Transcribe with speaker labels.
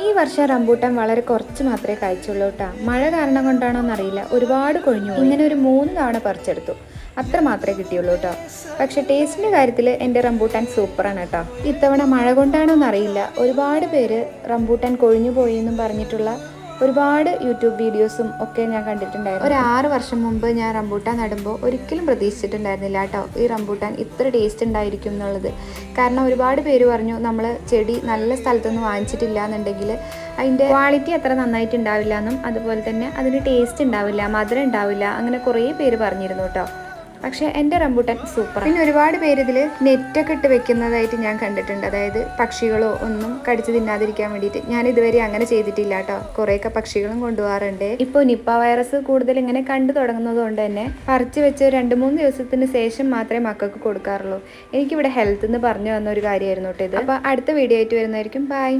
Speaker 1: ഈ വർഷം റംബൂട്ടാൻ വളരെ കുറച്ച് മാത്രമേ കഴിച്ചുള്ളൂ കേട്ടോ. മഴ കാരണം കൊണ്ടാണോ എന്നറിയില്ല, ഒരുപാട് കൊഴിഞ്ഞു. ഇങ്ങനെ ഒരു 3 തവണ പറിച്ചെടുത്തു, അത്ര മാത്രമേ കിട്ടിയുള്ളൂ കേട്ടോ. പക്ഷെ ടേസ്റ്റിൻ്റെ കാര്യത്തിൽ എൻ്റെ റംബൂട്ടാൻ സൂപ്പറാണ് കേട്ടോ. ഇത്തവണ മഴ കൊണ്ടാണോ എന്നറിയില്ല, ഒരുപാട് പേര് റംബൂട്ടാൻ കൊഴിഞ്ഞു പോയി എന്നും പറഞ്ഞിട്ടുള്ള ഒരുപാട് യൂട്യൂബ് വീഡിയോസും ഒക്കെ ഞാൻ കണ്ടിട്ടുണ്ടായിരുന്നു. ഒരു 6 വർഷം മുമ്പ് ഞാൻ റംബൂട്ടാൻ നടുമ്പോൾ ഒരിക്കലും പ്രതീക്ഷിച്ചിട്ടുണ്ടായിരുന്നില്ല കേട്ടോ ഈ റംബൂട്ടാൻ ഇത്ര ടേസ്റ്റ് ഉണ്ടായിരിക്കും എന്നുള്ളത്. കാരണം ഒരുപാട് പേര് പറഞ്ഞു നമ്മൾ ചെടി നല്ല സ്ഥലത്തൊന്നും വാങ്ങിച്ചിട്ടില്ല എന്നുണ്ടെങ്കിൽ അതിൻ്റെ ക്വാളിറ്റി അത്ര നന്നായിട്ടുണ്ടാവില്ല എന്നും, അതുപോലെ തന്നെ അതിന് ടേസ്റ്റ് ഉണ്ടാവില്ല, മധുരം ഉണ്ടാവില്ല, അങ്ങനെ കുറേ പേര് പറഞ്ഞിരുന്നു കേട്ടോ. പക്ഷേ എൻ്റെ റംബൂട്ടാൻ സൂപ്പറാണ്. പിന്നെ ഒരുപാട് പേര് ഇതിൽ നെറ്റൊക്കെ ഇട്ട് വെക്കുന്നതായിട്ട് ഞാൻ കണ്ടിട്ടുണ്ട്. അതായത് പക്ഷികളോ ഒന്നും കടിച്ച് തിന്നാതിരിക്കാൻ വേണ്ടിയിട്ട്. ഞാൻ ഇതുവരെ അങ്ങനെ ചെയ്തിട്ടില്ല കേട്ടോ. കുറേയൊക്കെ പക്ഷികളും കൊണ്ടുപോകാറുണ്ട്. ഇപ്പോൾ നിപ്പ വൈറസ് കൂടുതൽ ഇങ്ങനെ കണ്ടു തുടങ്ങുന്നത് കൊണ്ട് തന്നെ പറിച്ച് വെച്ച് 2-3 ദിവസത്തിന് ശേഷം മാത്രമേ മക്കൾക്ക് കൊടുക്കാറുള്ളൂ. എനിക്കിവിടെ ഹെൽത്ത് എന്ന് പറഞ്ഞു തന്ന ഒരു കാര്യമായിരുന്നു കേട്ടോ ഇത്. അപ്പോൾ അടുത്ത വീഡിയോ ആയിട്ട് വരുന്നതായിരിക്കും. ബൈ.